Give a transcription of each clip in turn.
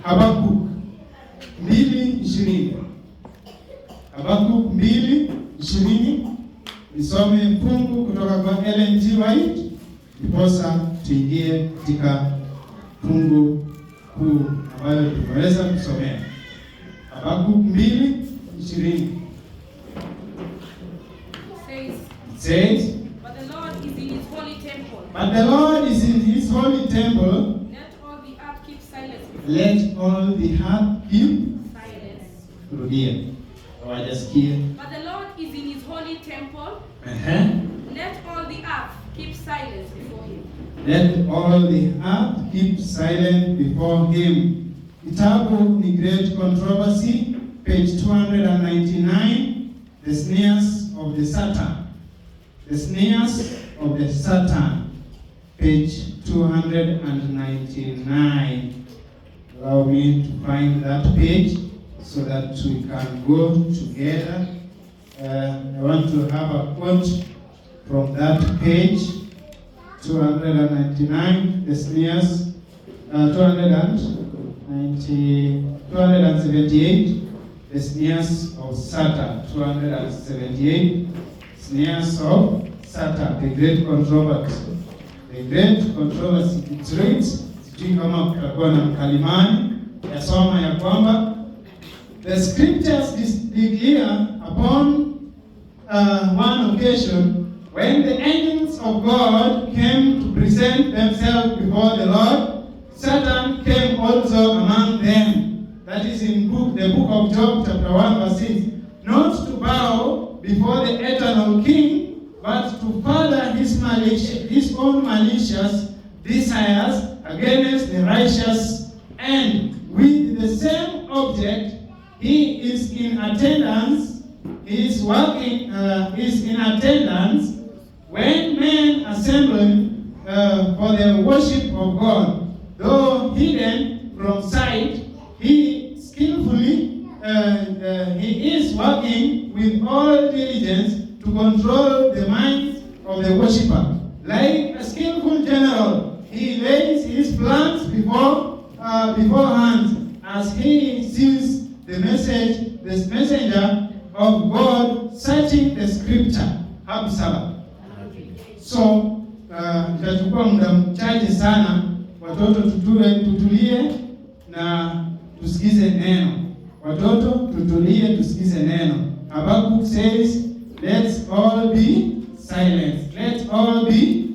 Habakuk 2:20. Habakuk 2:20. Nisome fungu kutoka kwa Ellen G. White, ndiposa tuingie katika fungu kuu ambayo tunaweza kusomea. Habakuk 2:20. Says, But the Lord is in his holy temple. but the Lord is in his holy temple. Let all the earth keep silence. Let all the heart keep Silence. rudia. Hawajasikia. But the Lord is in his holy temple. Let all the earth keep silence before him. Let all the earth keep silent before him. Kitabu ni Great Controversy, page 299, The Snares of the Satan. The Snares of the Satan, page 299. Allow me to find that page so that we can go together. I want to have a quote from that page, 299, the snares, 278, the snares of Satan, 278, snares of Satan, the Great Controversy. The Great Controversy, it reads, sijui kama kutakuwa na mkalimani, yasoma ya kwamba the scriptures declare upon one occasion when the angels of God came to present themselves before the Lord, Satan came also among them. That is in the book of Job, chapter 1, verse 6. Not to bow before the eternal King, but to further his own malicious desires against the righteous, and with the same object he is in attendance. He is in attendance when men assemble for the worship of God. Though hidden from sight, he skillfully he is working with all diligence to control the minds of the worshipper. Like a skillful general, he lays his plans beforehand as he sees the messenger of God searching the scripture. Hapo sawa. So itachukua muda mchache sana, watoto tutulie na tusikize neno. Watoto tutulie tusikize neno. Habakkuk says, let's all be silent. Let's all be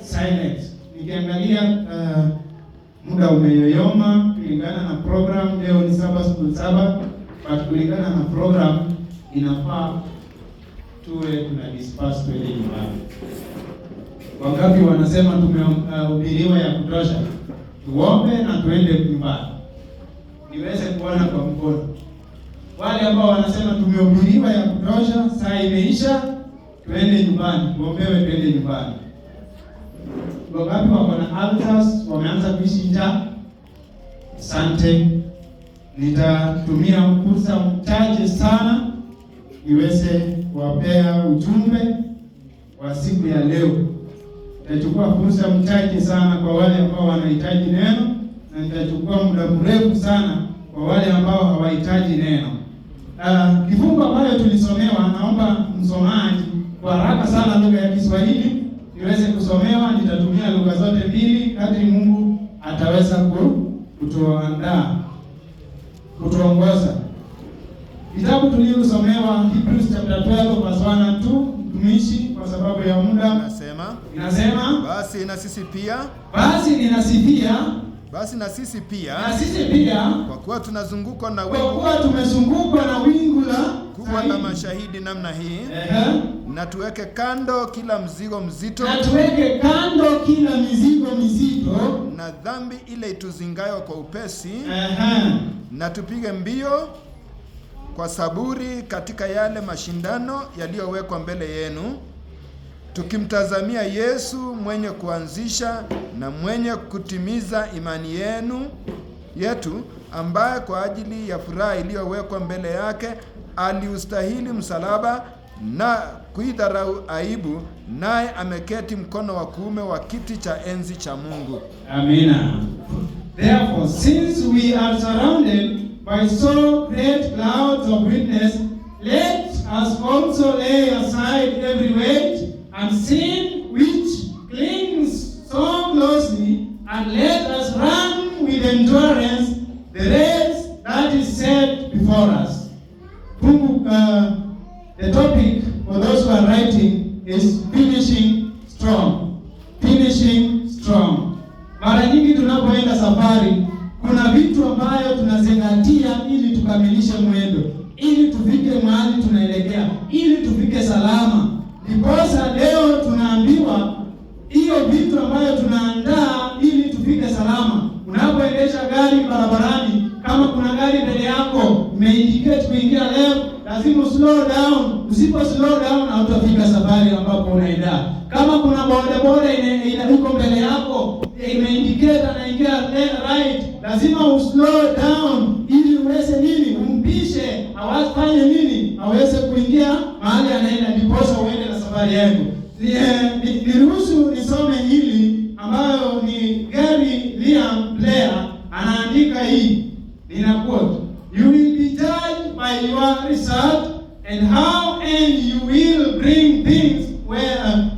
silent. Nikiangalia muda umeyoyoma kulingana na program. Leo ni school Sabbath, but kulingana na program inafaa tuwe tuna disperse twende nyumbani. Wangapi wanasema tumehubiriwa ya kutosha? Tuombe na tuende nyumbani. Niweze kuona kwa mkono. Wale ambao wanasema tumehubiriwa ya kutosha, saa imeisha, tuende nyumbani, tuombewe tuende nyumbani. Wangapi wako na ulcers, wameanza kuishi njaa? Asante. Nitatumia fursa mchache sana niweze kuwapea ujumbe wa siku ya leo. Nitachukua fursa mchache sana kwa wale ambao wanahitaji neno, na nitachukua muda mrefu sana kwa wale ambao hawahitaji neno. Kifungu ambayo tulisomewa, naomba msomaji kwa haraka sana lugha ya Kiswahili niweze kusomewa. Nitatumia lugha zote mbili kadri Mungu ataweza kutuongoza. Kitabu tuliosomewa Hebrews chapter 12 verse 1 and 2, mtumishi kwa sababu ya muda inasema basi na sisi pia kwa kuwa tunazungukwa na wingu la kuwa na mashahidi namna hii, na tuweke kando kila mzigo mzito na dhambi ile ituzingayo kwa upesi, na tupige mbio kwa saburi katika yale mashindano yaliyowekwa mbele yenu, tukimtazamia Yesu mwenye kuanzisha na mwenye kutimiza imani yetu, ambaye kwa ajili ya furaha iliyowekwa mbele yake aliustahili msalaba na kuidharau aibu, naye ameketi mkono wa kuume wa kiti cha enzi cha Mungu. Amina. Therefore, since we are surrounded by so great clouds of witness, let us also lay aside every weight and sin which clings so closely, and let us run with endurance the race that is set before us. The topic for those who are writing is finishing strong. Finishing strong. Mara nyingi tunapoenda safari, kuna vitu ambayo tunazingatia ili tukamilishe mwendo, ili tufike mahali tunaelekea, ili tufike salama. Ndiposa leo tunaambiwa hiyo vitu ambayo tunaandaa ili tufike salama. Unapoendesha gari barabarani, kama kuna gari mbele yako imeindicate kuingia left, lazima slow down. Usipo slow down hautafika safari ambapo unaenda. Kama kuna bodaboda iko mbele yako imeindicate anaingia right, lazima uslow down ili uweze nini, umpishe awafanye nini, aweze kuingia mahali anaenda, ndiposa uende na safari yako. Niruhusu nisome hili ambayo ni Gary Liam Blair anaandika hii. Nina quote: "You will be judged by your research and how and you will bring things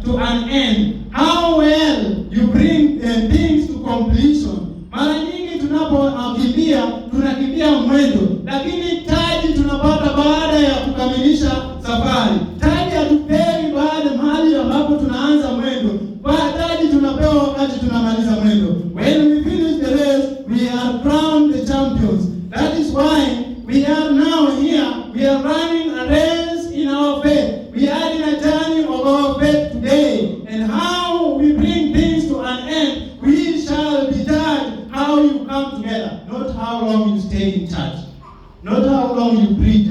to an end. How well you bring things to completion." Mara nyingi tunapokimbia tunakimbia mwendo, lakini taji tunapata baada ya kukamilisha safari. Taji hatupewi baada mahali ambapo tunaanza mwendo. Taji tunapewa wakati tunamaliza mwendo. When we finish the race, we are crowned the champions. That is why we are now here. We are running a race in our faith. We are in a journey of our faith today. And how we bring things to an end, we shall be judged how you come together. Not how long you stay in church. Not how long you preach,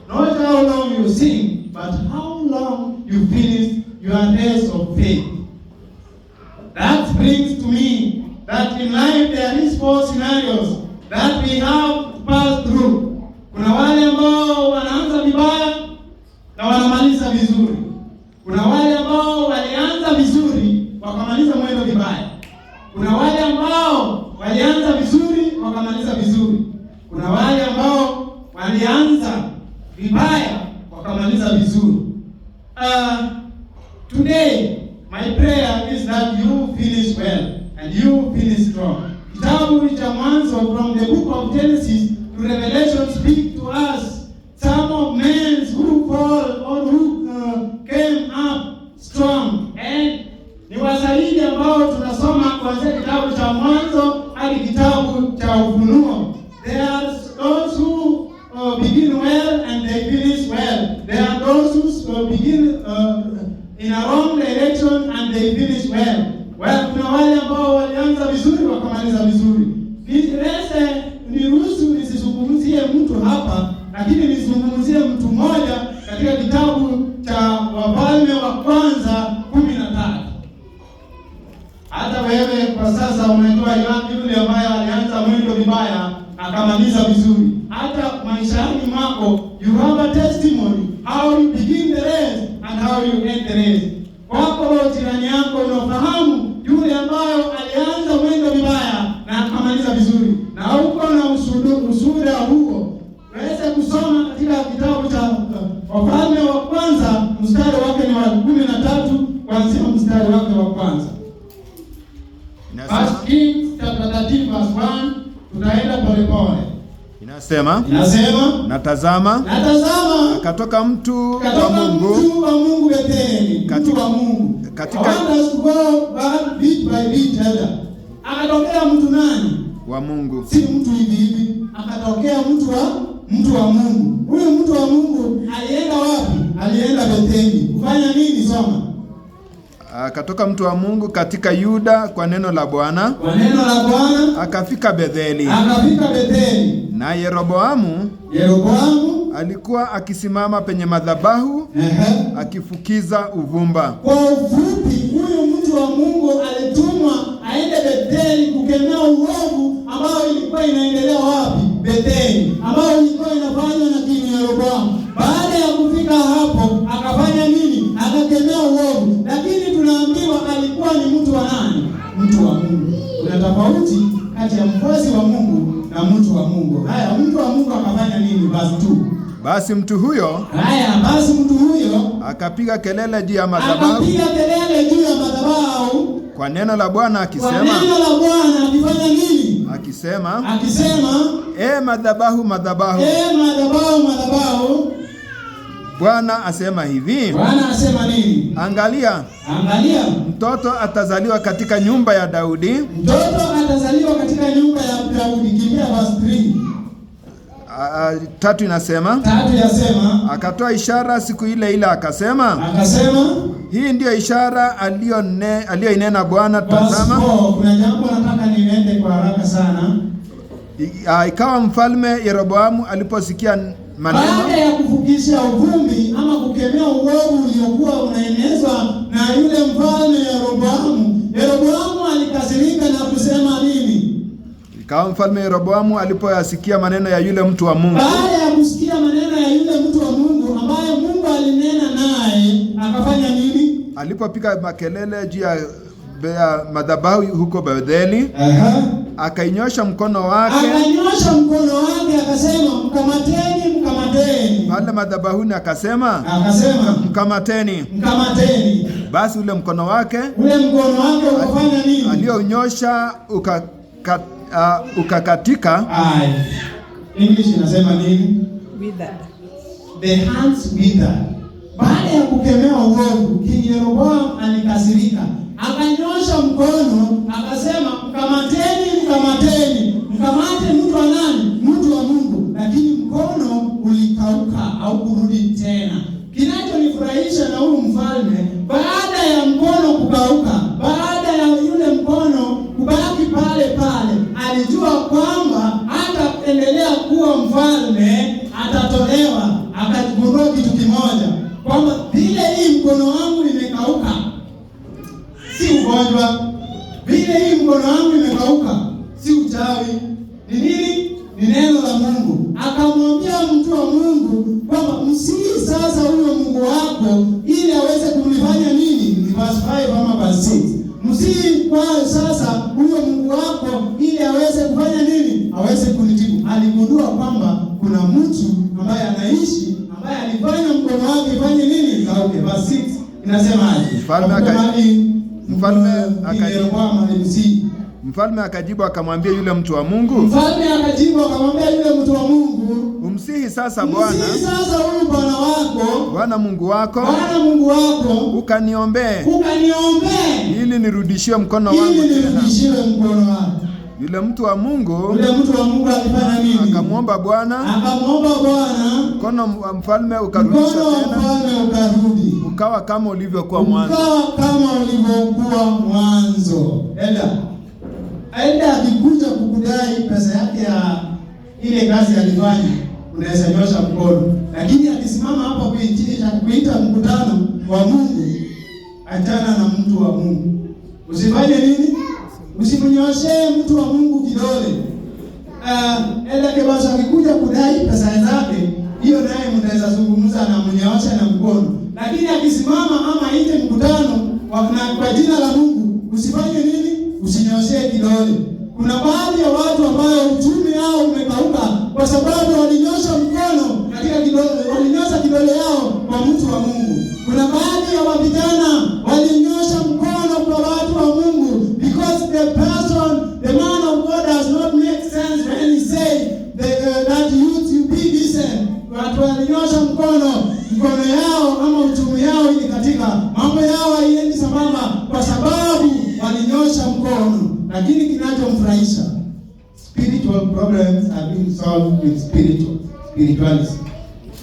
not how long you sing, but how long you finish your race of faith. That brings to me that in life there is 4 scenarios that we have to pass through. Kuna wale ambao wanaanza vibaya na wanamaliza vizuri. Kuna wale ambao walianza vizuri wakamaliza mwendo vibaya. Kuna wale ambao walianza vizuri wakamaliza vizuri. Kuna wale ambao walianza vibaya wakamaliza vizuri. Today my prayer is that you finish well and you finish strong. Kitabu cha Mwanzo, from the book of Genesis to Revelation, speak to us some of men who fall or who came up strong. And ni wasaidi ambao tunasoma kuanzia kitabu cha Mwanzo hadi kitabu cha Ufunuo. There are those who begin well and they finish well. There are those who begin in a wrong direction and they finish well. Well, kuna wale ambao walianza vizuri wakamaliza vizuri. Niruhusu nisizungumzie mtu hapa, lakini nizungumzie mtu mmoja katika kitabu cha Wafalme wa Kwanza 13. Hata wewe kwa sasa unajua yule ambaye alianza mwendo vibaya akamaliza vizuri. Hata maishani mwako you have a testimony how you begin the race and how you end the race. Wako jirani yako unafahamu yule ambaye alianza mwendo vibaya na akamaliza vizuri. Na uko na ushuhuda huo. Waweza kusoma katika kitabu cha Wafalme wa Kwanza, mstari wake ni wa 13 kuanzia mstari wake wa kwanza. First Kings chapter 13 verse 1, tutaenda polepole. Inasema, natazama akatoka mtu wa Mungu Betheli, katika akatokea mtu nani? Wa Mungu. Si mtu hivi. Akatokea mtu wa Mungu. Huyu mtu wa Mungu alienda wapi? Alienda Betheli. Kufanya nini? Soma. Akatoka mtu wa Mungu katika Yuda kwa neno la Bwana. Akafika Betheli. Na Yeroboamu alikuwa akisimama penye madhabahu akifukiza uvumba. Kwa ufupi, huyu mtu wa Mungu alitumwa aende Betheli kukemea uovu ambao ilikuwa inaendelea wapi? Betheli, ambao ilikuwa inafanywa na King Yeroboamu. Baada ya kufika hapo, akafanya nini? Akakemea uovu. Lakini tunaambiwa alikuwa ni mtu wa nani? Mtu wa Mungu. Kuna tofauti kati ya wa Mungu. Haya, mtu wa Mungu akafanya nini? Verse 2. Basi mtu huyo akapiga kelele juu ya madhabahu, kwa neno la Bwana akisema, akifanya nini? Akisema, madhabahu, Bwana asema hivi. Bwana asema nini? Angalia, mtoto atazaliwa katika nyumba ya Daudi. Kimbia verse 3. 3 inasema, akatoa ishara siku ile akasema, hii ndiyo ishara aliyoinena Bwana, tazama. Kuna jambo nataka niende kwa haraka sana. Ikawa mfalme Yeroboamu aliposikia maneno, baada ya kufukisha uvumbi ama kukemea uovu uliokuwa unaenezwa na yule mfalme Yeroboamu alikasirika na kusema nini? Ikawa mfalme Yeroboamu alipoyasikia maneno ya yule mtu wa Mungu. Baada ya kusikia maneno ya yule mtu wa Mungu ambaye Mungu alinena naye, akafanya nini? Alipopiga makelele juu ya madhabahu huko Betheli, akainyosha mkono wake, akasema, mkamateni. Pale madhabahuni akasema, mkamateni. Basi ule mkono wake ukafanya nini? Alionyosha ukakatika. English inasema nini? Withered. The hands withered. Baada ya kukemea uovu, King Yeroboam alikasirika, akanyosha mkono akasema, mkamateni. Mkamate mtu wa nani? Mtu wa Mungu. Lakini mkono ulikauka au kurudi tena. Kinachonifurahisha na huyu mfalme, baada ya mkono kukauka, baada ya yule mkono kubaki pale, alijua kwamba hataendelea kuwa mfalme, atatolewa. Akagundua kitu kimoja, kwamba vile hii mkono wangu imekauka si ugonjwa, vile hii mkono wangu imekauka si uchawi. Ni nini? Ni neno la Mungu. Akamwambia mtu wa Mungu kwamba msihi sasa huyo Mungu wako ili aweze kumfanya nini? Ni verse 5 ama verse 6. Msihi kwa sasa huyo Mungu wako ili aweze kufanya nini? Aweze kunijibu. Aligundua kwamba kuna mtu ambaye anaishi, ambaye alifanya mkono wake ifanye nini? Kauke. Verse 6 inasemaje? Mfalme akajibu akamwambia yule mtu wa Mungu, umsihi sasa Bwana, Bwana Mungu wako, ukaniombee ili nirudishie mkono wangu tena. Yule mtu wa Mungu alifanya nini? Akamwomba Bwana, mkono wa mfalme ukarudishwa tena, ukawa kama ulivyokuwa mwanzo. Aenda akikuja kukudai pesa yake ya ile kazi alifanya, unaweza nyosha mkono. Lakini akisimama hapa kuita mkutano wa Mungu, achana na mtu wa Mungu. Usifanye nini? Usimnyoshe mtu wa Mungu kidole. Enda kebasa akikuja kudai pesa zake, hiyo naye mtaweza zungumza na mnyoosha na mkono. Lakini akisimama ama aite mkutano kwa jina la Mungu, usifanye nini? Usinyoshe kidole. Kuna baadhi ya watu ambao uchumi wao umekauka kwa sababu walinyosha mkono katika kidole, walinyosha kidole yao kwa mtu wa Mungu. Kuna baadhi ya vijana walinyosha mkono kwa watu wa Mungu because the man of God does not make sense when he says that you be decent. Watu walinyosha mkono yao ama uchumi yao ili katika mambo yao haiendi sambamba kwa sababu walinyosha mkono. Lakini kinachomfurahisha, spiritual problems are being solved with spirituality.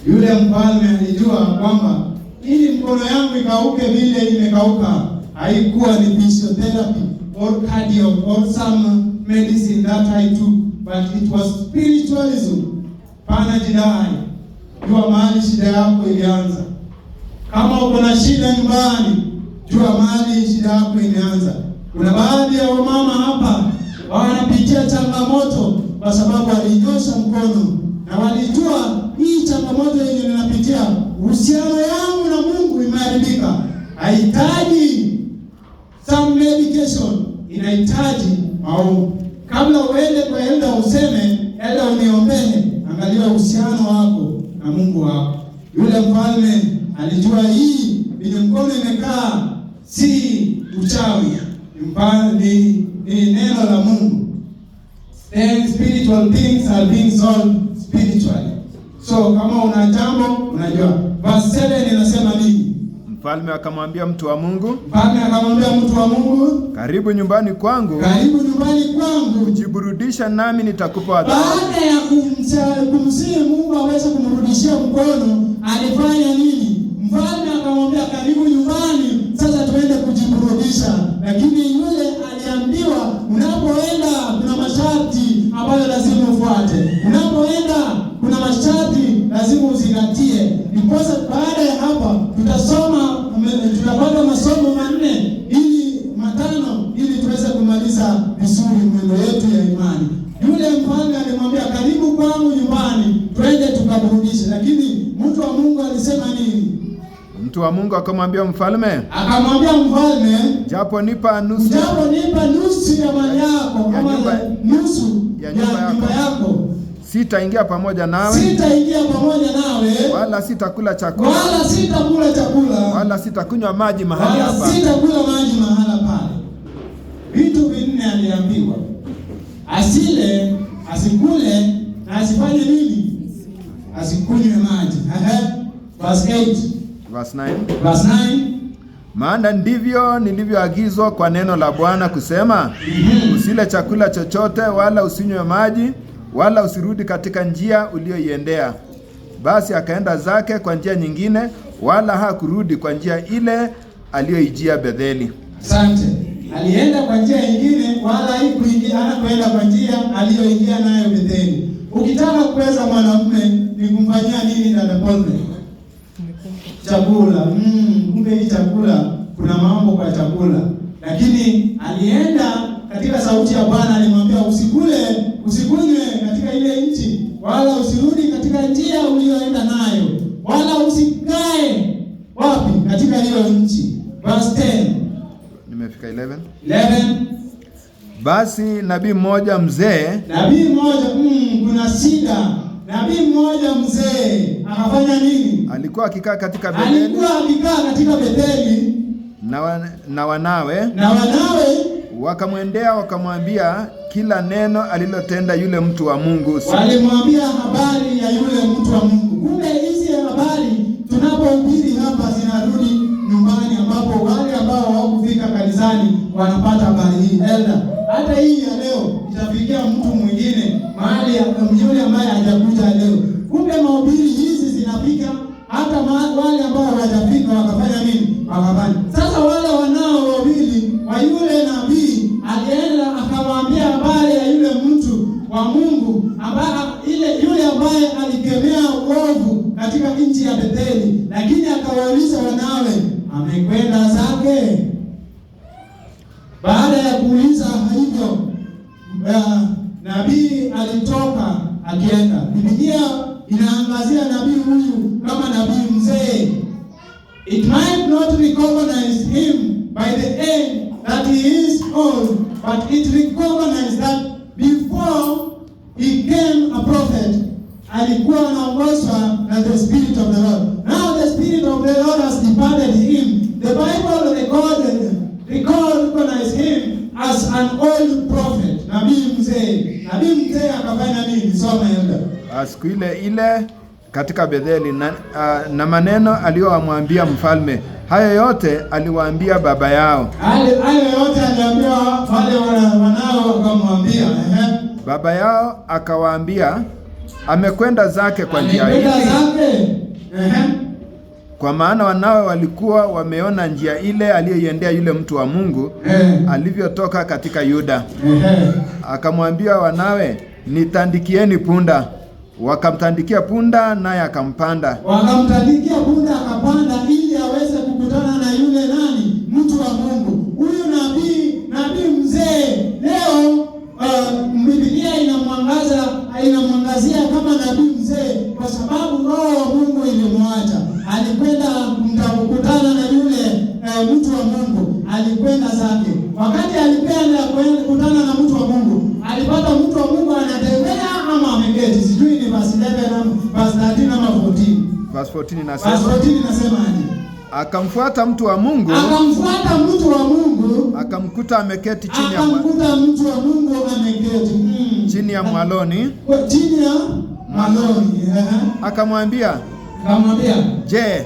Yule mfalme alijua kwamba ili mkono yangu ikauke vile imekauka, haikuwa ni physiotherapy or cardio or some medicine that I took, but it was spiritualism. Pana jidai, jua mahali shida yako ilianza. Kama uko na shida nyumbani, jua mahali shida yako imeanza. Kuna baadhi ya wamama hapa wanapitia changamoto kwa sababu walinyosha mkono na walijua hii changamoto yenye ninapitia, uhusiano yangu na Mungu imeharibika. Haihitaji some medication, inahitaji maombi. Kabla uende kwa elda useme enda uniombee. Angalia uhusiano wako na Mungu wako. Yule mfalme alijua hii yenye mkono imekaa si uchawi, ni neno la Mungu. Then spiritual things are being solved spiritually. So kama una jambo unajua. Verse 7 inasema nini? Mfalme akamwambia mtu wa Mungu, karibu nyumbani kwangu, ujiburudisha nami nitakupa adhabu. Baada ya kumsihi Mungu aweze kumrudishia mkono, alifanya nini? Mfalme akamwambia karibu nyumbani, sasa tuende kujiburudisha. Lakini yule aliambiwa, unapoenda kuna masharti ambayo lazima ufuate. Unapoenda kuna masharti lazima uzingatie. Ndiposa baada ya hapa tutapata masomo matano ili tuweze kumaliza vizuri mwendo yetu ya imani. Yule mfalme alimwambia karibu kwangu nyumbani, twende tukaburudishe. Lakini mtu wa Mungu alisema nini? Mtu wa Mungu akamwambia mfalme, japo nipa nusu ya mali yako, nusu ya nyumba yako, sitaingia pamoja nawe, wala sitakula chakula, wala sitakunywa maji mahali hapa. Pale. Vitu vinne aliambiwa. Asile, asikule, na asifanye nini? Asikunywe maji. Verse 8. Verse 9. Maana ndivyo nilivyoagizwa kwa neno la Bwana kusema, usile chakula chochote, wala usinywe maji, wala usirudi katika njia uliyoiendea. Basi akaenda zake kwa njia nyingine, wala hakurudi kwa njia ile aliyoijia Betheli. Asante. Alienda kwa njia nyingine, wala hakuenda kwa njia aliyoingia nayo Betheli. Ukitaka kuweza mwanamume ni kumfanyia nini dada Paul? Chakula. Kumbe hii chakula, kuna mambo kwa chakula. Lakini alienda katika sauti ya Bwana, alimwambia usikunywe katika ile nchi, wala usirudi katika njia uliyoenda nayo, wala usikae wapi katika hiyo nchi. Verse 10. Nimefika 11. Basi nabii mmoja mzee, kuna shida. Nabii mmoja mzee akafanya nini? Alikuwa akikaa katika Betheli, na wanawe wakamwendea wakamwambia kila neno alilotenda yule mtu wa Mungu. Walimwambia habari ya yule mtu wa Mungu. Kumbe hizi habari tunapohubiri hapa zinarudi nyumbani, ambapo wale ambao hawakufika kanisani wanapata habari hii. Hata hii ya leo itafikia mtu mwingine mahali yule ambaye hajakuja leo. Kumbe mahubiri hizi zinafika hata wale ambao hawajafika wakafanya nini? Wakafanya. Sasa wale wanao wawili wa yule nabii alienda akawaambia habari ya yule mtu wa Mungu yule ambaye alikemea uovu katika nchi ya Betheli, lakini akawauliza wanawe, amekwenda zake? Baada ya kuuliza hivyo, nabii alitoka akienda. Biblia inaangazia nabii huyu kama nabii mzee. It might not recognize him by the age that he is old, but it recognizes that before he came a prophet, alikuwa anaongozwa na the Spirit of the Lord. Now the Spirit of the Lord has departed him. The Bible recognizes him as an old prophet. Nabii mzee akafanya nini? Soma Elda. Siku ile katika Betheli na maneno aliyomwambia mfalme, hayo yote aliwaambia baba yao. Hayo yote aliambia wale wanao, wakamwambia baba yao akawaambia, amekwenda zake kwa njia hii. Kwa maana wanawe walikuwa wameona njia ile aliyoiendea yule mtu wa Mungu alivyotoka katika Yuda. Akamwambia wanawe, nitandikieni punda. Wakamtandikia punda, naye akampanda. Wakamtandikia punda akapanda, ili aweze kukutana na yule nani? Mtu wa Mungu. Huyu nabii mzee leo Biblia inamwangazia kama nabii mzee, kwa sababu roho wa Mungu ilimwacha. Alikwenda kukutana na yule mtu wa Mungu, alikwenda zake. Wakati alikwenda kukutana na mtu wa Mungu, alipata mtu wa Mungu anatembea ama Betheli. Sijui ni verse 11 ama verse 13 ama 14. Verse 14 Verse 14 inasema aje? Akamfuata mtu wa Mungu. Akamfuata mtu wa Mungu. Akamkuta ameketi chini ya akamkuta mtu wa Mungu ameketi chini ya mwaloni. Chini ya mwaloni. Akamwambia, je,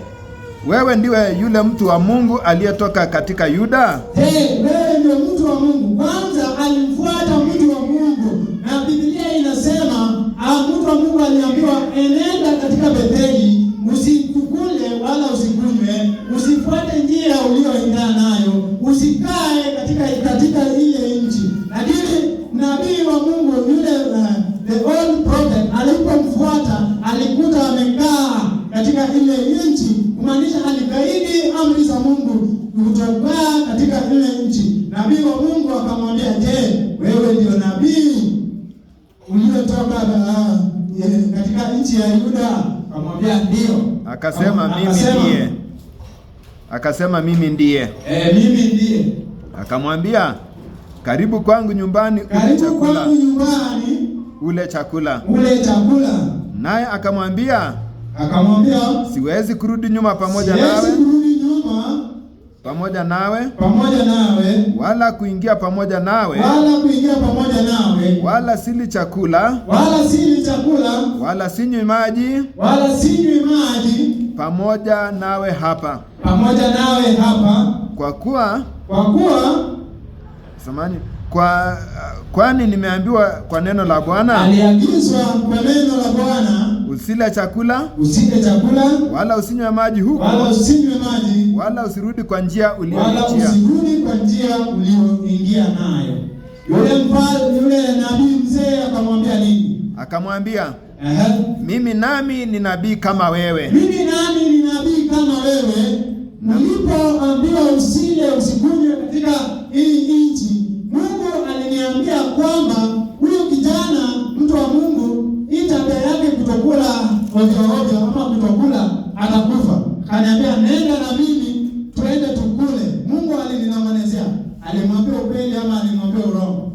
wewe ndiwe yule mtu wa Mungu aliyetoka katika Yuda? Wewe ndio mtu wa Mungu. Kwanza alimfuata mtu wa Mungu. Na Biblia inasema mtu wa Mungu aliambiwa enenda katika Betheli, usikule wala usikunywe, usifuate njia uliyoenda nayo, usikae katika ile nchi. Lakini nabii wa Mungu yule the old prophet alipomfuata alikuta amekaa katika ile nchi, kumaanisha alikaidi amri za Mungu kutoka katika ile nchi. Nabii wa Mungu akamwambia, je, wewe ndio nabii uliotoka katika nchi ya Yuda? Akamwambia ndio. Akasema mimi ndiye. Mimi ndiye. Akamwambia, karibu kwangu nyumbani ule chakula. Naye akamwambia, siwezi kurudi nyuma pamoja nawe, wala kuingia pamoja nawe, wala sili chakula, wala sinywi maji, pamoja nawe hapa. Kwani nimeambiwa kwa neno la Bwana. Aliagizwa kwa neno la Bwana. Usile chakula, wala usinywe maji huko, wala usirudi kwa njia uliyoingia nayo. Yule nabii mzee akamwambia nini? Akamwambia, mimi nami ni nabii kama wewe. Nilipoambiwa usile usikunywe katika hii nchi, Mungu aliniambia kwamba huyo kijana mtu wa Mungu tabia yake kutokula ovyo ama kutokula atakufa. Kaniambia nenda na mimi twende tukule. Mungu alininong'onezea. Alimwambia ukweli ama alimwambia urongo?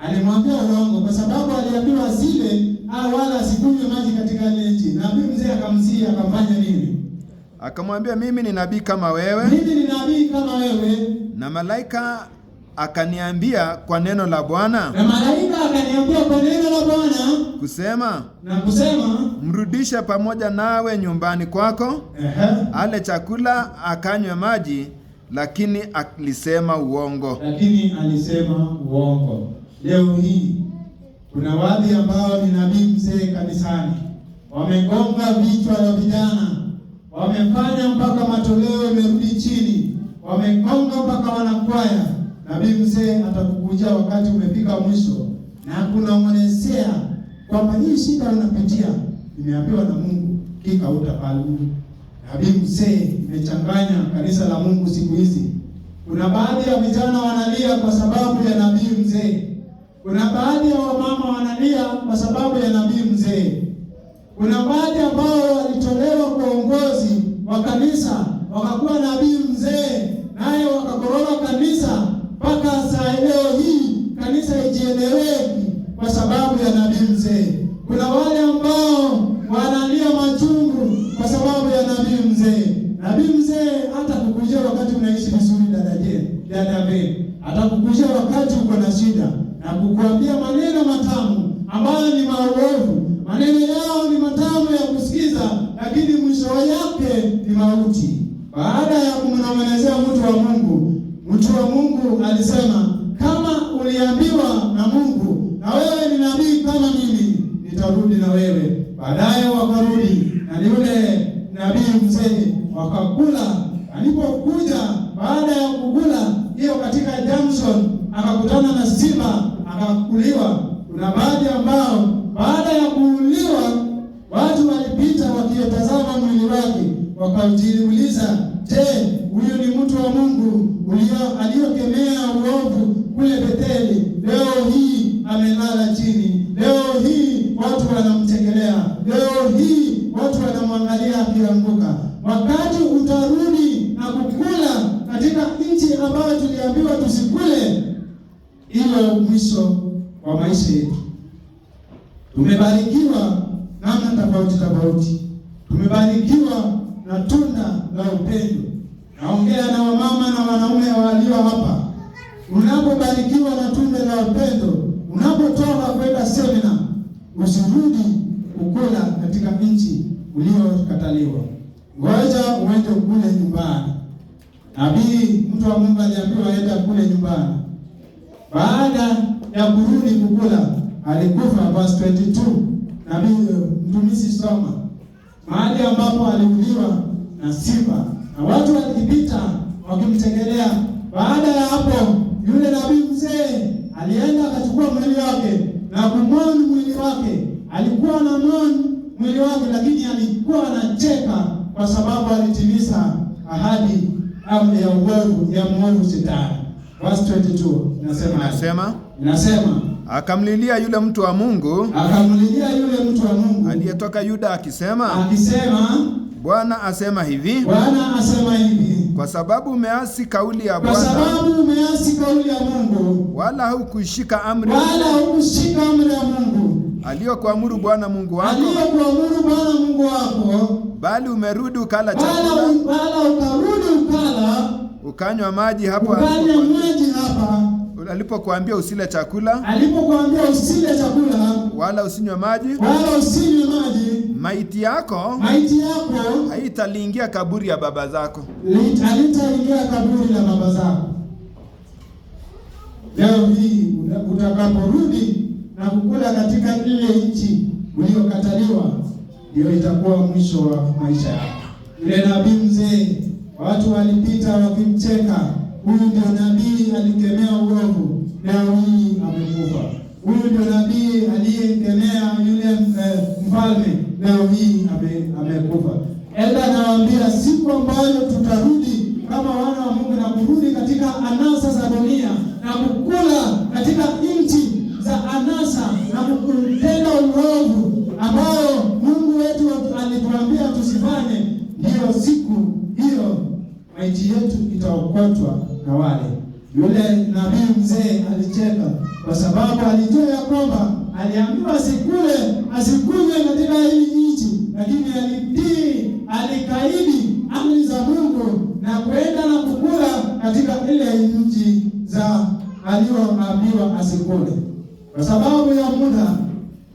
Alimwambia urongo, kwa sababu aliambiwa asile wala asikunywe maji katika ile nchi. Nabii mzee akamsia, akamfanya nini? Akamwambia, mimi ni nabii kama wewe. Na malaika akaniambia kwa neno la Bwana. Kusema, mrudishe pamoja nawe nyumbani kwako. Ale chakula akanywe maji, lakini alisema uongo. Leo hii kuna wadi ambao ni nabii mzee kanisani, wamegonga vichwa vya vijana, wamefanya mpaka matoleo imerudi chini, wamegonga mpaka wanakwaya. Nabii mzee atakukujia wakati umefika mwisho na kunong'onezea kwamba hii shida unapitia nimeambiwa na Mungu kika utafaulu. Nabii mzee imechanganya kanisa la Mungu siku hizi. Kuna baadhi ya vijana wanalia kwa sababu ya nabii mzee. Kuna baadhi ya wamama wanalia kwa sababu ya nabii mzee. Kuna baadhi ambao walitolewa kwa uongozi wa kanisa wakakuwa nabii mzee, naye wakakoroga kanisa mpaka saa leo hii kanisa ijieleweki kwa sababu ya nabii mzee. Kuna wale ambao wanalia machungu kwa sababu ya nabii mzee. Nabii mzee hata kukujia wakati unaishi vizuri, dada Ben, atakukujia wakati uko na shida na kukuambia maneno matamu ambayo ni maovu. Maneno yao ni matamu ya kusikiza, lakini mwisho yake ni mauti. Baada ya kumnong'onezea mtu wa Mungu alisema, kama uliambiwa na Mungu na wewe ni nabii kama mimi, nitarudi na wewe. Baadaye wakarudi na yule nabii mzee wakakula. Alipokuja baada ya kukula hiyo katika Jameson, akakutana na simba akakuliwa. Kuna baadhi ambao baada ya kuuliwa watu walipita wakitazama mwili wake, wakajiuliza, je, huyu ni mtu wa Mungu aliyokemea uovu kule Betheli? Leo hii amelala chini, leo hii watu wanamtekelea, leo hii watu wanamwangalia akianguka. Wakati utarudi na kukula katika nchi ambayo tuliambiwa tusikule, ilo mwisho wa maisha yetu. Tumebarikiwa namna tofauti. Tumebarikiwa na tunda la upendo. Naongea na wamama na wanaume walio hapa. Unapobarikiwa na tunda la upendo, unapotoka kwenda semina, usirudi kukula katika nchi uliokataliwa. Ngoja uende kule nyumbani. Nabii mtu wa Mungu aliambiwa aende kule nyumbani. Baada ya kurudi kukula, alikufa. Verse 22. Nabii mtumishi soma. Mahali ambapo aliuliwa na simba. Na watu walipita wakimtegelea. Baada ya hapo, yule nabii mzee alienda akachukua mwili wake na kumwona mwili wake. Alikuwa na mwili wake, lakini alikuwa anacheka kwa sababu alitimiza ahadi ya uovu ya mwovu Shetani. Verse 22 inasema akamlilia yule mtu wa Mungu, aliyetoka Yuda akisema, Bwana asema hivi, kwa sababu umeasi kauli ya Bwana, wala hukushika amri ya Mungu aliyokuamuru Bwana Mungu wako, bali umerudi ukala chakula, ukanywa maji hapa alipokuambia usile chakula, wala usinywe maji, maiti yako haitaliingia kaburi ya baba zako. Leo hii utakaporudi na kukula katika ile nchi uliyokataliwa, ndio itakuwa mwisho wa maisha yako. Yule nabii mzee, watu walipita wakimcheka. Huyu ndio nabii alikemea uovu, leo hii amekufa. Huyu ndio nabii aliyekemea yule mfalme, leo hii amekufa. Enda nawaambia, siku ambayo tutarudi kama wana wa Mungu na kurudi katika anasa za dunia na kukula katika nchi za anasa na kutenda uovu ambao Mungu wetu alituambia tusifanye, ndiyo siku hiyo maiti yetu itaokotwa na wale. Yule nabii mzee alicheka kwa sababu alijua ya kwamba aliambiwa asikunywe katika hii nchi, lakini alitii, alikaidi amri za Mungu na kwenda na kukula katika ile nchi za aliyoambiwa asikule. Kwa sababu ya muda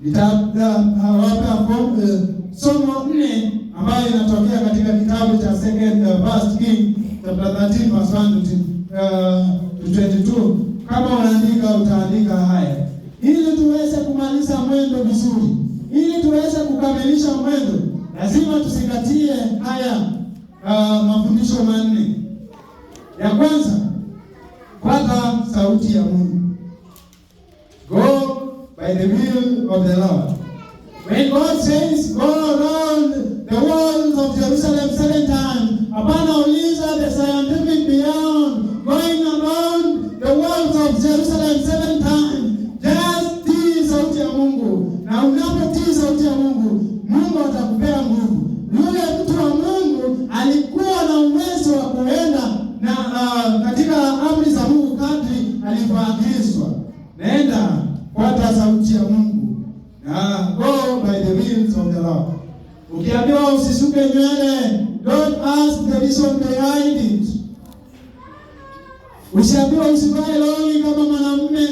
nitawapa somo 4 ambayo inatokea katika kitabu cha First King chapter 13 verse 1 to 22. Kama unaandika utaandika haya, ili tuweze kumaliza mwendo vizuri, ili tuweze kukamilisha mwendo, lazima tuzingatie haya mafundisho 4. Ya kwanza, fuata sauti ya Mungu. Go by the will of the Lord. When God says go around the walls of Jerusalem 7 times, hapana uliza the scientific beyond going around the walls of Jerusalem 7 times. Just tii sauti ya Mungu. Na unapotii sauti ya Mungu, Mungu atakupea nguvu. Yule mtu wa Mungu alikuwa na uwezo wa kuenda na katika amri za Mungu kadri alivyoagizwa. Nenda fuata sauti ya Mungu. Go by the wills of the Lord. Ukiambiwa usisuke nywele, don't ask the reason behind it. Usiambiwa usivae longi kama mwanamke,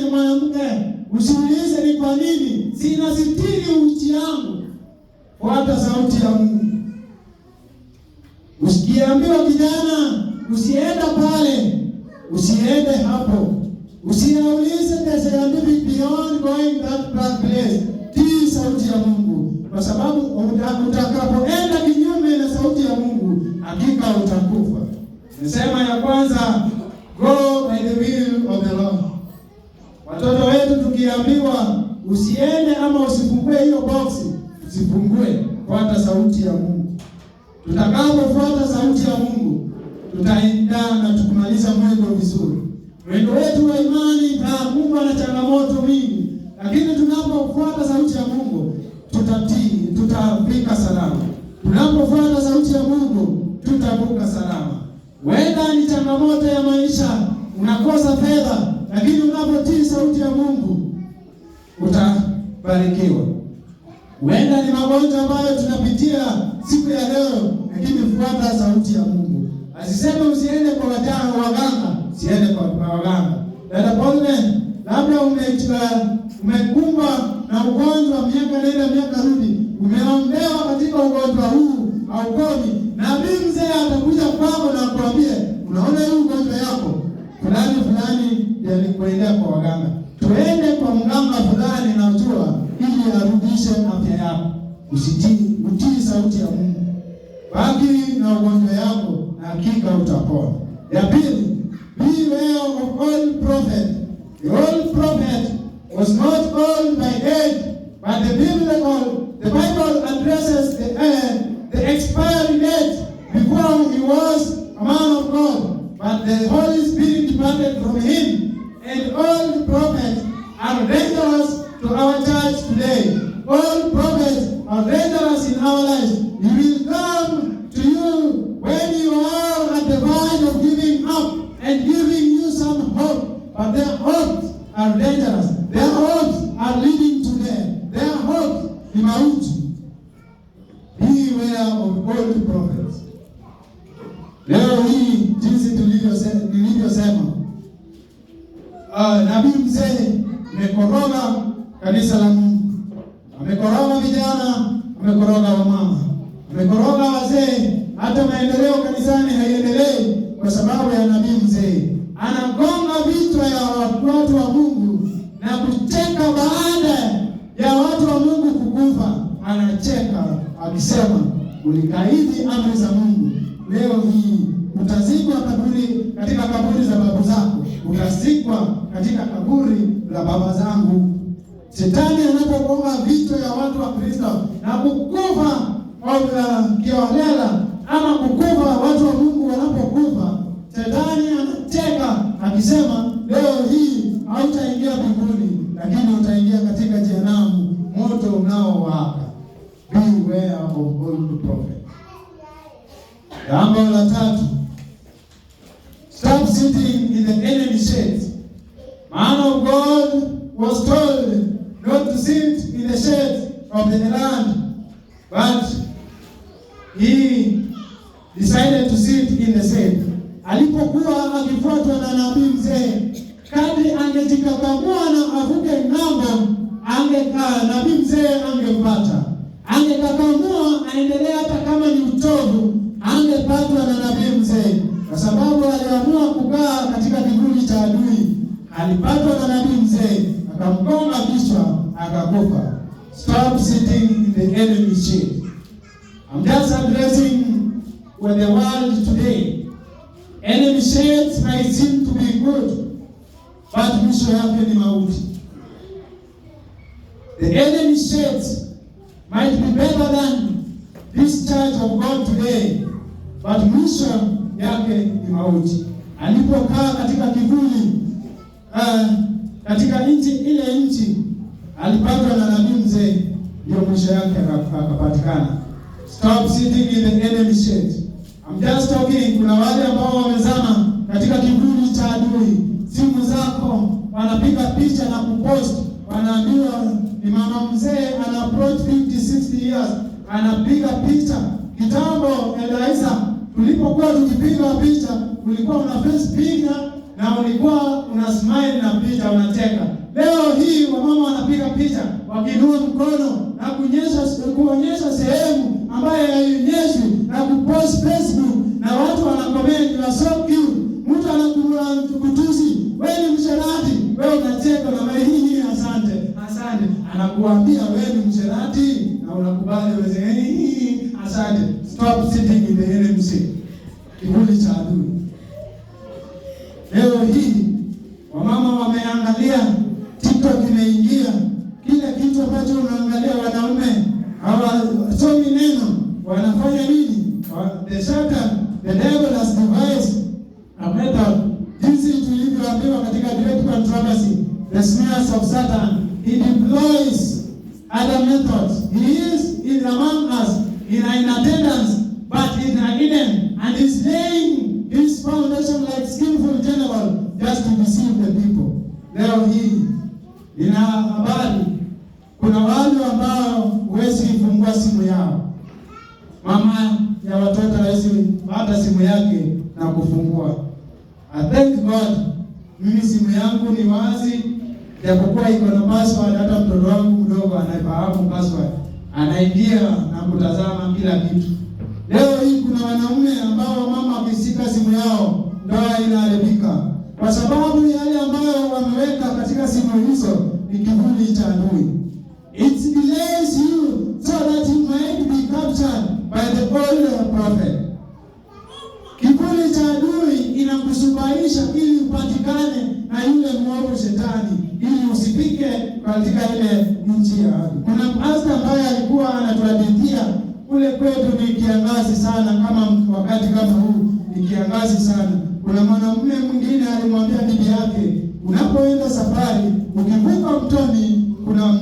usiulize ni kwa nini. Sina sitiri uchi yangu. Fuata sauti ya Mungu. Usikiambiwa kijana, usienda pale, usiende hapo. Usiulize the scientific beyond going that place. Tii sauti ya Mungu, kwa sababu utakapoenda kinyume na sauti ya Mungu, hakika utakufa. Nisema ya kwanza, go by the will of the Lord. Watoto wetu tukiambiwa usiende ama usifungue hiyo boksi, usifungue, fuata sauti ya Mungu. Tutakapofuata sauti ya Mungu, tutaenda na tukumaliza mwendo vizuri. Mwendo wetu wa imani utakumbwa na changamoto mingi, lakini tunapofuata sauti ya Mungu, tutatii, tutafika salama. Tunapofuata sauti ya Mungu, tutavuka salama. Wenda ni changamoto ya maisha, unakosa fedha, lakini unapotii sauti ya Mungu, utabarikiwa. Huenda ni magonjwa ambayo tunapitia siku ya leo, lakini fuata sauti ya Mungu. Asiseme usiende kwa waganga, siende kwa waganga. Dada Pauline, labda umekumbwa na ugonjwa miaka nenda miaka rudi, umeombewa katika ugonjwa huu haukomi. Nabii mzee atakuja kwako na kuambia, unaona hii ugonjwa yako fulani ndio alikuendea kwa waganga. Tuende kwa mganga fulani na ujua ili arudishe afya yako. Utii sauti ya Mungu. Baki na ugonjwa yako na hakika utapona. Ya pili, beware of old prophet. The old prophet was not old by age, but the Bible addresses the expiry date before he was a man of God, but the Holy Spirit departed from him. And all prophets are dangerous to our church today. All prophets are dangerous in our lives. He will come to you when you are at the verge of giving up and giving you some hope. But their hopes are dangerous. Their hopes are leading to death. Their hopes ni mauti. Beware of old prophets. Leo hii jinsi nilivyosema, nabii mzee amekoroga kanisa la Mungu. Amekoroga vijana, amekoroga wamama, amekoroga wazee. Hata maendeleo kanisani haiendelei kwa sababu ya nabii mzee. Anagonga vichwa ya watu wa Mungu na kucheka baada ya watu wa Mungu kukufa. Anacheka akisema, ulikaidi amri za Mungu. Leo hii utazikwa katika kaburi za babu zako. Utazikwa katika kaburi la baba zangu. Shetani anapogonga vichwa ya watu wa Kristo na kukufa kiolela ama kukufa watu wa Mungu wanapokufa, Shetani anacheka akisema, leo hii hautaingia mbinguni, lakini utaingia katika jehanamu, moto unaowaka. Beware of old prophet. Jambo la tatu, stop sitting in the enemy's shade. Man of God was told not to sit in the shade of the land, but he decided to sit in the shade. Alipokuwa akifuatwa na nabii mzee, kadri angejikakamua na avuke ng'ambo, angekaa nabii mzee angempata. Angekakamua aendelea hata kama ni utovu, angepatwa na nabii mzee. Kwa sababu aliamua kukaa katika kivuli cha adui, alipatwa na nabii mzee, akamgonga kichwa, akakufa. Stop sitting in the enemy's shade. I'm just addressing with the world today. Enemy shades might seem to be good, but mwisho yake ni mauti. The enemy shades might be better than this church of God today, but mwisho yake ni mauti. Alipokaa katika kivuli katika nchi alipatwa na nabii mzee, ndio mwisho yake akapatikana. Stop sitting in the enemy shade. I'm just talking, kuna wale ambao wamezama katika kivuli cha adui. Simu zako wanapiga picha na kupost, wanaambiwa ni mama mzee ana approach 50-60 years, anapiga picha. Kitambo Eliza, tulipokuwa tukipiga picha, ulikuwa una face picha na ulikuwa una smile na picha unacheka. Leo hii wamama wanapiga picha wakiinua mkono na kuonyesha sehemu ambayo haionyeshi na kupost Facebook, na watu wanakomenti, you are so cute. Mtu anakutusi, wewe ni msherati, wewe unacheka na wewe asante. Anakuambia wewe ni msherati na unakubali wewe asante. Stop sitting in the enemy seat. Kivuli cha adui. Leo hii wamama wameangalia TikTok imeingia. Kila kitu ambacho unaangalia wanaume hawasomi neno, wanafanya nini? The devil has devised a method. Jinsi tulivyoambiwa katika Great Controversy, the snares of Satan. He deploys other methods. He is among us in attendance, but in hidden, and is laying his foundation like skillful general just to deceive the people. Leo hii ina habari, kuna wale ambao huwezi kufungua simu yao. Mama ya watoto hawezi hata simu yake na kufungua. I thank God, mimi simu yangu ni wazi, japokuwa iko na password. Hata mtoto wangu mdogo anafahamu password, anaingia na kutazama kila kitu. Leo hii kuna wanaume ambao mama wakishika simu yao ndoa inaharibika, kwa sababu yale ambayo wameweka katika simu hizo ni kivuli cha adui. It delays you so that you might be captured by the old prophet. Kivuli cha adui inakusubaisha ili upatikane na yule mwovu shetani, ili usipike katika ile nchi ya ahadi. Kuna pastor ambaye alikuwa anatuhadithia kule kwetu ni kiangazi sana, kama wakati kama huu ni kiangazi sana. Kuna mwanamume mwingine alimwambia bibi yake, unapoenda safari, ukivuka mtoni, kuna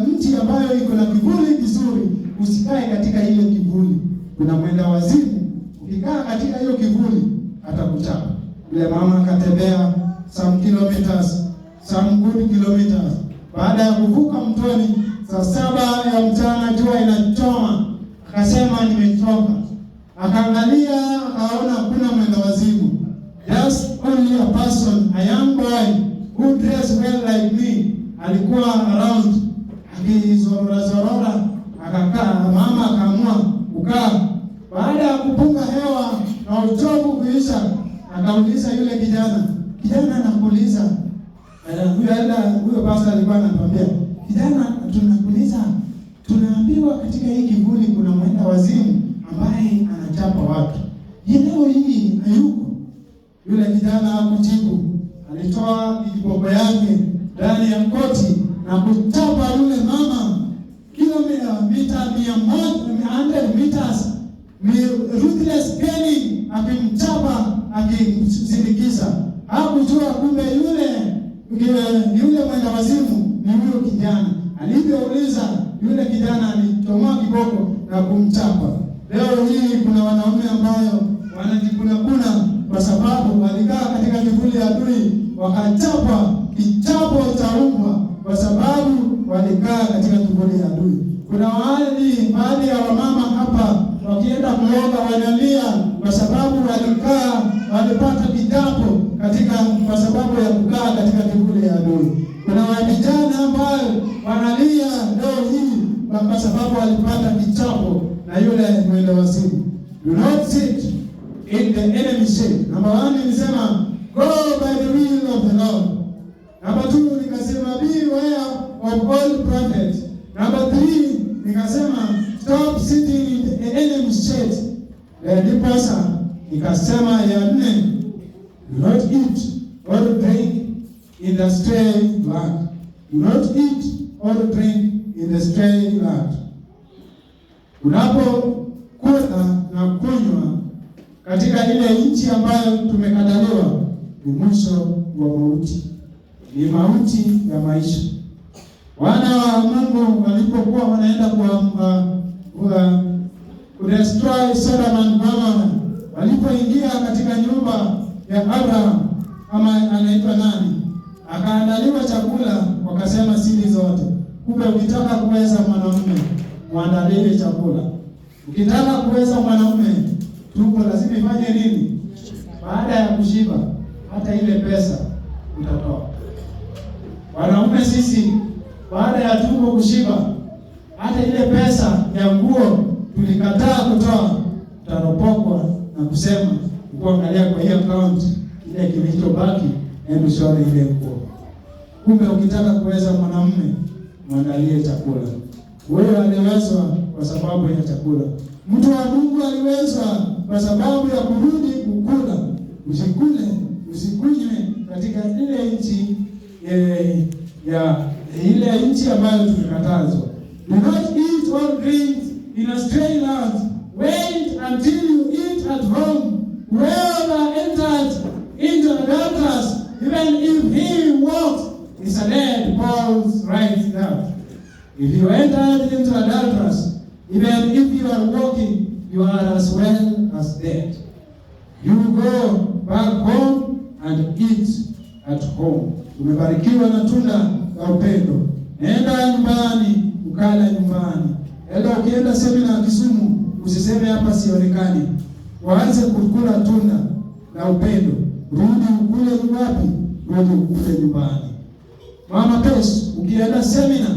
mti ambayo iko na kivuli kizuri, usikae katika ile kivuli. Kuna mwenda wazimu, ukikaa katika hiyo kivuli atakuchapa. Yule mama akatembea some good kilometers. Baada ya kuvuka mtoni, saa 7 ya mchana jua inachoma, akasema nimechoka. Akaangalia, akaona kuna mwenda wazimu. Just only a person, a young boy who dressed well like me, alikuwa around akizorora. Akakaa, mama akaamua kukaa. Baada ya kupunga hewa na uchovu kuisha, akauliza yule kijana anakuuliza, huyo pastor alikuwa anamwambia, kijana, tunakuuliza, tunaambiwa katika hii kivuli kuna mwenda wazimu ambaye anachapa watu. Leo hii hayuko. Yule kijana hakujibu. Alitoa kiboko yake ndani ya koti na kuchapa yule mama kilomita 100 meters. Ruthless killing, akimchapa, akimsindikiza. Hakujua kumbe yule mwenda wazimu ni huyo kijana. Alivyouliza, yule kijana alitoa kiboko na kumchapa. Leo hii kuna wanaume ambao wanajikuna kwa sababu walikaa katika kivuli ya adui, wakachapa kichapo cha umbwa kwa sababu walikaa katika kivuli ya adui. Kuna baadhi ya wamama hapa wakienda kuoga wanalia kwa sababu walipata kichapo kwa sababu ya kukaa katika kivuli ya adui. Kuna vijana ambao wanalia leo hii kwa sababu walipata kichapo na yule mwenda wazimu. Do not sit in the enemy's shade. Number 1 nilisema go by the will of the Lord. Number 2 nikasema beware of all prophets. Number 3 nikasema stop sitting in the enemy's shade. Ndiposa nikasema ya 4, do not eat or drink in the stray land. Do not eat or drink in the stray land. Unapokula na kunywa katika ile nchi ambayo tumekadaliwa, ni mwisho wa mauti, ni mauti ya maisha. Wana wa Mungu walipokuwa wanaenda destroy Sodom and Gomorrah, walipoingia katika nyumba ya Abraham, ama anaitwa nani, akaandaliwa chakula, wakasema sili zote. Kumbe ukitaka kuweza mwanamume, muandalie chakula. Ukitaka kuweza mwanamume, tumbo lazima ifanye nini? Baada ya kushiba, hata ile pesa utatoa. Wanaume sisi, baada ya tumbo kushiba, hata ile pesa ya nguo tulikataa kutoa, tutaropokwa na kusema kuangalia kwa hiyo account ile kilichobaki hebu shore ile nguo. Kumbe ukitaka kuweza mwanamume, muandalie chakula. Wewe aliwezwa kwa sababu ya chakula. Mtu wa Mungu aliwezwa kwa sababu ya kurudi kukula. Usikunywe katika ile nchi ile nchi ambayo tumekatazwa. Do not eat or drink in a stray land. Wait until you eat at home. Whoever enters into adulterers, even if he walks, is a dead. Paul writes that. If you entered into adulterers, even if you are walking, you are as well as dead. You go back home and eat at home. Umebarikiwa na tunda la upendo. Nenda nyumbani, ukala nyumbani. Enda ukienda semina Kisumu, usiseme hapa sionekani. Waanze kukula tunda la upendo. Rudi ukule wapi? Rudi ukule nyumbani. Mama Pes, ukienda semina,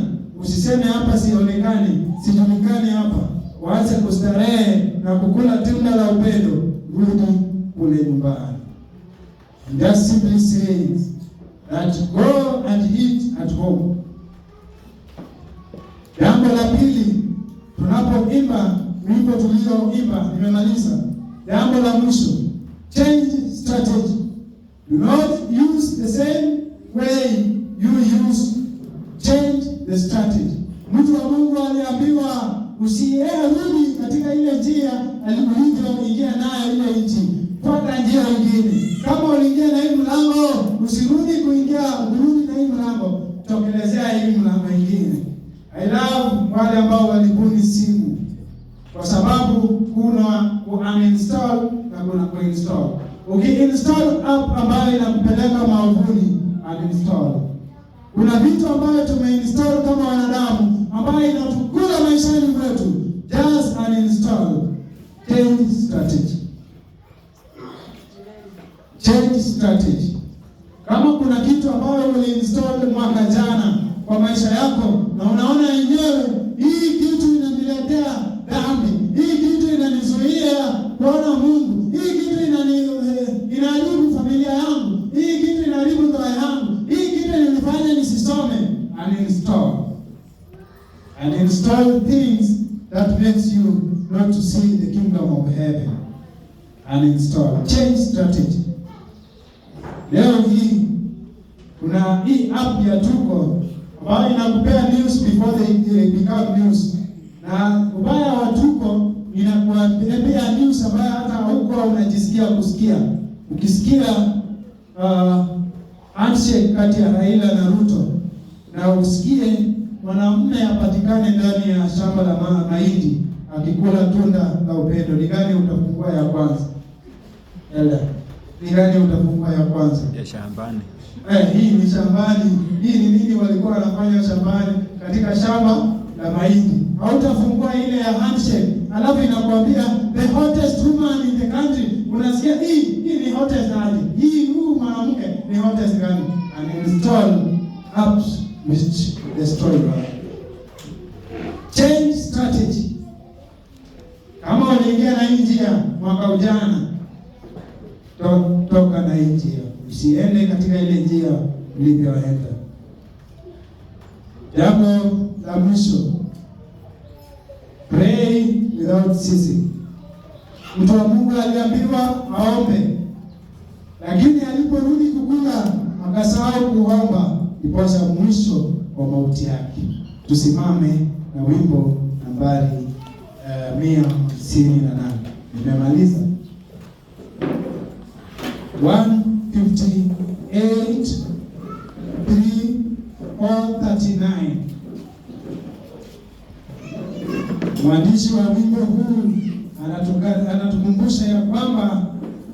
usiseme hapa sionekani, sijulikani hapa. Waanze kustarehe na kukula tunda la upendo. Rudi kule nyumbani. And that simply says that go and eat at home. Jambo la pili, tunapoimba wimbo tulioimba, nimemaliza. Jambo la mwisho, change strategy. Do not use the same way you use. Change the strategy. Mtu wa Mungu aliambiwa usirudi katika ile njia alivyoingia nayo ile nchi. Fuata njia nyingine. Kama uliingia na hii mlango, usirudi urudi na hii mlango. Tokelezea hii mlango nyingine. I love wale ambao walibuni simu. Kwa sababu kuna uninstall na kuna kuinstall. Ukiinstall app ambayo inakupeleka maovuni, uninstall. Kuna vitu ambayo tumeinstall kama wanadamu ambayo inatukula maishani mwetu. Just uninstall. Change strategy. Change strategy. Kama kuna kitu ambayo uliinstall mwaka jana kwa maisha yako na unaona yenyewe hii kitu inaniletea dhambi, hii kitu inanizuia kuona Mungu, hii kitu inaharibu familia yangu, hii kitu inaharibu ndoa yangu, hii kitu inanifanya nisisome, uninstall. Uninstall things that makes you not to see the kingdom of heaven. Uninstall. Change strategy. Leo hii kuna hii app ya Tuko ambayo inakupea news before they become news. Na ubaya wa Tuko inakuambia news ambayo hata huko unajisikia kusikia. Ukisikia handshake kati ya Raila na Ruto na usikie mwanamume apatikane ndani ya shamba la mahindi akikula tunda la upendo, ni gani utafungua ya kwanza? Ni gani utafungua ya kwanza? Ya shambani. Hii ni shambani. Hii ni nini walikuwa wanafanya shambani katika shamba la mahindi? Hautafungua ile ya handshake. Alafu inakwambia the hottest woman in the country. Unasikia hii ni hottest gani? Hii huyu mwanamke ni hottest gani? And install apps which destroy life. Change strategy. Kama uliingia na hii njia mwaka ujana, toka na hii njia. Usiende katika ile njia ulivyoenda. Jambo la mwisho, pray without ceasing. Mtu wa Mungu aliambiwa aombe, lakini aliporudi kukula akasahau kuomba, iposa mwisho wa mauti yake. Tusimame na wimbo nambari 158. Nimemaliza. 158 3:39. Mwandishi wa wimbo huu anatukumbusha ya kwamba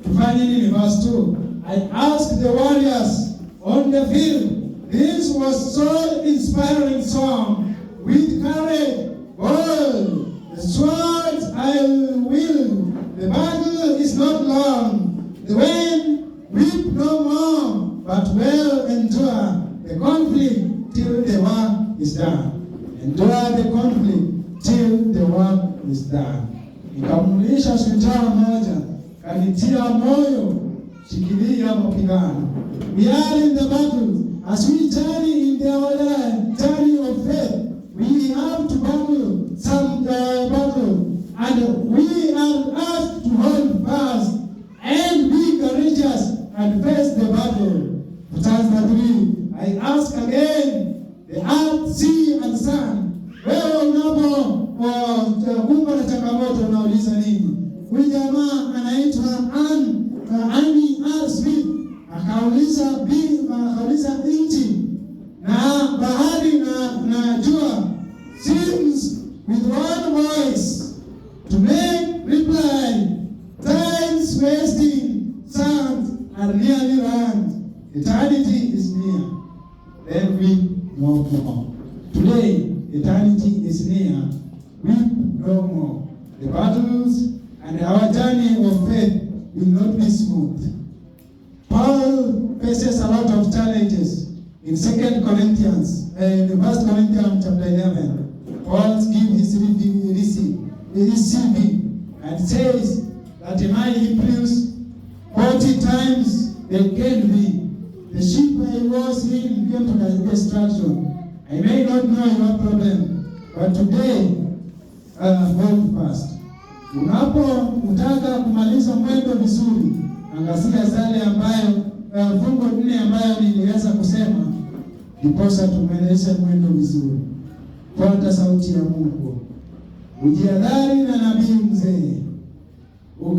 tufanye nini? Verse 2. I asked the warriors on the field. This was so inspiring song. With courage, all the swords I will. The battle is not long. The wind weep no more, but well endure the conflict till the work is done. Endure the conflict till the work is done. Nikamulisha shujaa moja, kanitia moyo, shikilia mapigano. We are in the battle, as we journey in the journey of faith. We have to battle some battle, and we are asked to hold fast and be courageous and face the battle. Verse 3. I ask again, the earth, sea and sun. Wewe unapokumbwa na changamoto unauliza nini? Huyu jamaa anaitwa Annie R. Smith akauliza nchi na bahari na jua sings with one voice to make reply. Time's wasting sands are nearly run. Eternity is near. Then we no more. Today, eternity is near. We more. The battles and our journey of faith will not be smooth. Paul faces a lot of challenges. In 2 Corinthians, in 1 Corinthians chapter 11, Paul gives his CV and says that my Hebrews 40 times they killed me. The ship I was in came to destruction. I may not know your problem, but today hold fast. Unapotaka kumaliza mwendo vizuri, angazia zale ambayo fungu 4 ambayo niliweza kusema, ndiposa tumalize mwendo vizuri. Fuata sauti ya Mungu. Ujiadhari na nabii mzee.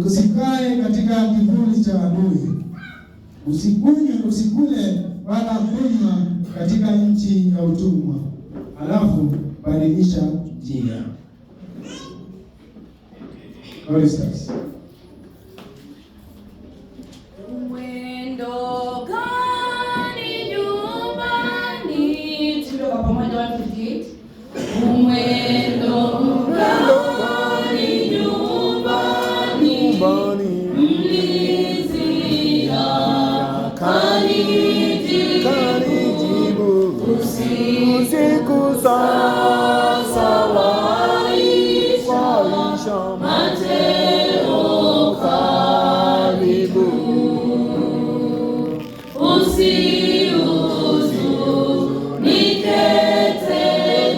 Usikae katika kivuli cha adui. Usikule wala kunywa katika nchi ya utumwa. Alafu badilisha njia. Choristers. Mwendo gani nyumbani? Tuko pamoja watu hit. Mwendo gani nyumbani? Mlizi ya kanijibu. Usiku sasa waisha mateo karibu. Usiuzunike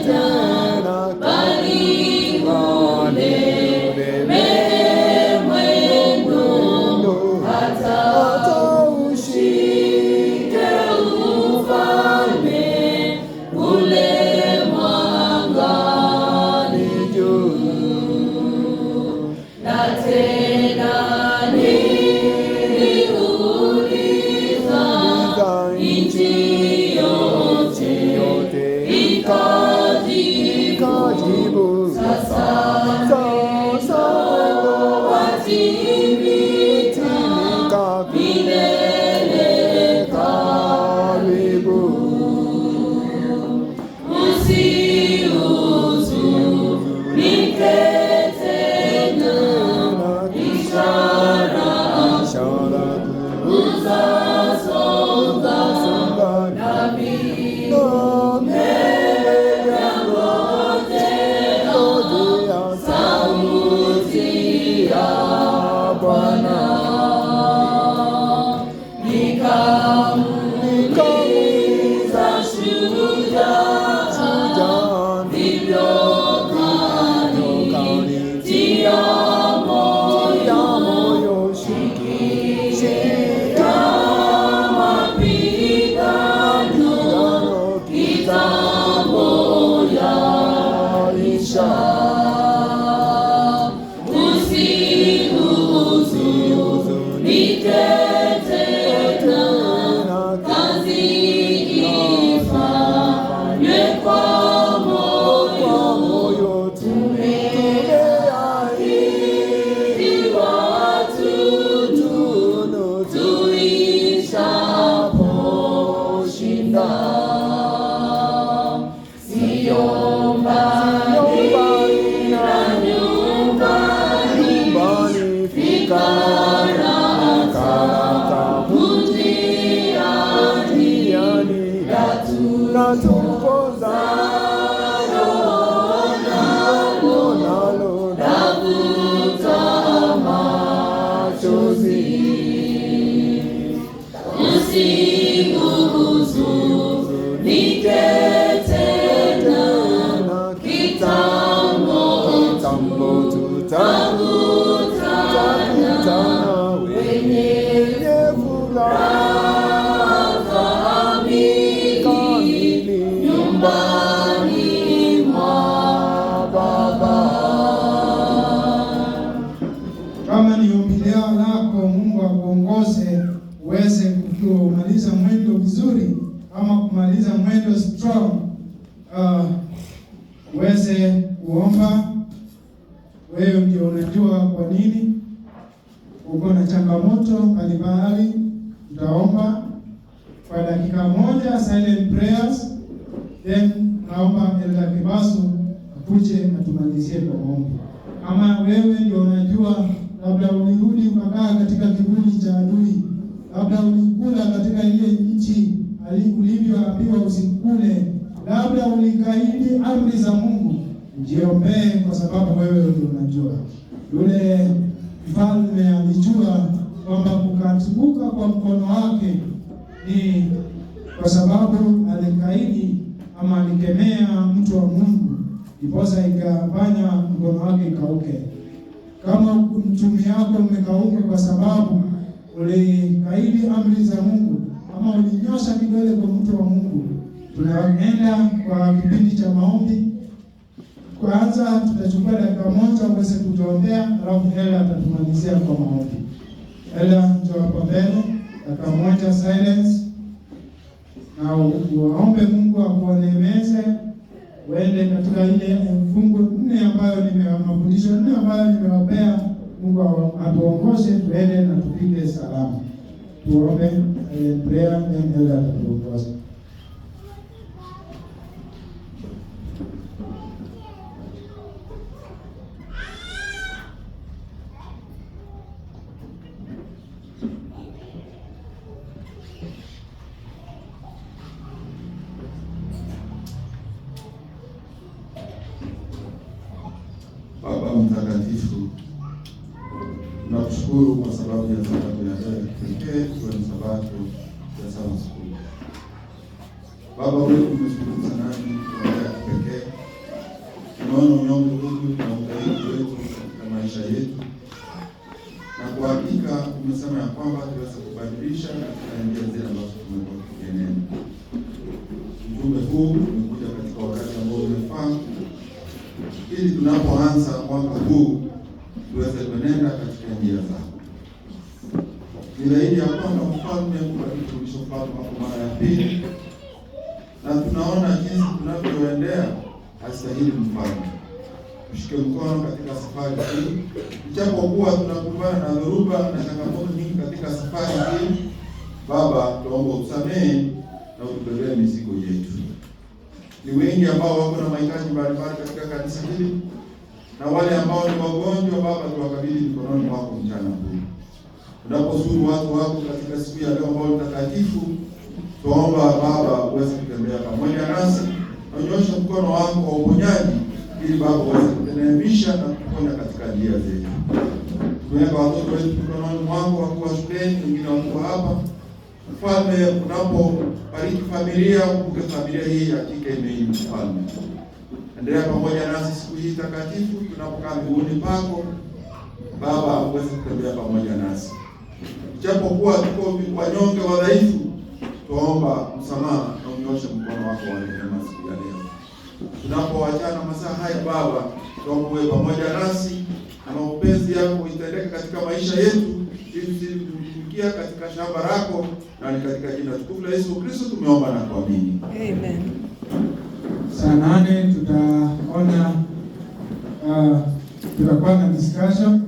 tena, bali uleme mwendo hata ushike ufalme ule mwangani juu. Na tena niliuliza nchi yote ikajibu. Sasa watimika milele karibu. Usiuzunike tena, ishara uzasonga nami sauti ya Bwana. Nikamuuliza shujaa, ndivyo kanitia moyo, shika mapigano, kitambo yaisha. Usiuzunike tena, kazi ifanywe kwa moyo. Tumeahidi watu tuishaposhinda. Sio mbali na nyumbani, fika haraka njiani, natupoza nalo navuta machozi. Usiuzunike tena, kitambo tutakutana wenye furaha kamili nyumbani mwa Baba. Kama ni ombi lako, Mungu akuongoze uweze kumaliza mwendo vizuri, ama kumaliza mwendo strong. Uweze kuomba. Wewe ndio unajua kwa nini uko na changamoto mbalimbali. Tutaomba kwa dakika moja silent prayers, then naomba Elder Kibasu akuje atumalizie kwa maombi. Ama wewe ndio unajua, labda ulirudi ukakaa katika kivuli cha adui, labda ulikula katika ile nchi ulivyoambiwa usikule, labda ulikaidi amri za Mungu. Jiombee, kwa sababu wewe ndio unajua. Yule mfalme alijua kwamba kukatubuka kwa mkono wake ni kwa sababu alikaidi ama alikemea mtu wa Mungu, ndiposa ikafanya mkono wake ikauke. Kama mtumi yako umekauka kwa sababu ulikaidi amri za Mungu ama ulinyosha kidole kwa mtu wa Mungu, tunaenda kwa kipindi cha maombi. Kwanza tutachukua dakika moja uweze kutuombea, alafu Ella atatumalizia kwa maombi. Ella, njoo hapa mbele, dakika moja silence, na uombe Mungu akuonemeze uende katika ile fungu 4 ambayo mafundisho 4 ambayo nimewapea. Mungu atuongoze tuende na tupige salama. Tuombe prayer, then Ella atatuongoza. Baba mtakatifu, tunakushukuru kwa sababu ya sabato ya leo pekee, kwa sabato ya Sabbath School. Baba, wewe umezungumza nami kwa njia ya pekee. Tunaona unyonge wetu na udhaifu wetu katika maisha yetu, na kwa hakika umesema ya kwamba tuweze kubadilisha katika njia zile ambazo tumekuwa tukienenda. Ujumbe huu umekuja katika wakati ambao umefaa, ili tunapoanza mwaka huu tuweze kuenenda katika njia zako. Ni zaidi ya kwamba mfalme tulishofanya hapo mara ya pili, na tunaona jinsi tunavyoendea hastahili mfalme. Tushike mkono katika safari hii, ijapokuwa tunakumbana na dhoruba na changamoto nyingi katika safari hii. Baba, tuombe usamehe na utubebee mizigo yetu. Ni wengi ambao wako na mahitaji mbalimbali katika kanisa hili, na wale ambao ni wagonjwa, Baba, tuwakabidhi mikononi mwako mchana huu. Unapozuru watu wako katika siku ya leo ambao ni takatifu, tuomba Baba uweze kutembea pamoja nasi, na unyoshe mkono wako wa uponyaji, ili Baba uweze kutuneemisha na kutuponya katika njia zetu. Tuweka watoto wetu mikononi mwako, wakiwa shuleni, wengine wakiwa hapa. Mfalme, unapobariki familia, ukumbuke familia hii ya kike imeishi. Mfalme, endelea pamoja nasi siku hii takatifu tunapokaa miguuni pako. Baba, uweze kutembea pamoja nasi. Ijapokuwa tuko wanyonge, wadhaifu, tuomba msamaha na unyoshe mkono wako wa rehema siku ya leo. Tunapoachana masaa haya Baba, tuombe uwe pamoja nasi na mapenzi yako itendeke katika maisha yetu, ili tumikia katika shamba lako, na ni katika jina tukufu la Yesu Kristo tumeomba na kuamini. Amen. Saa 8 tutakuwa na discussion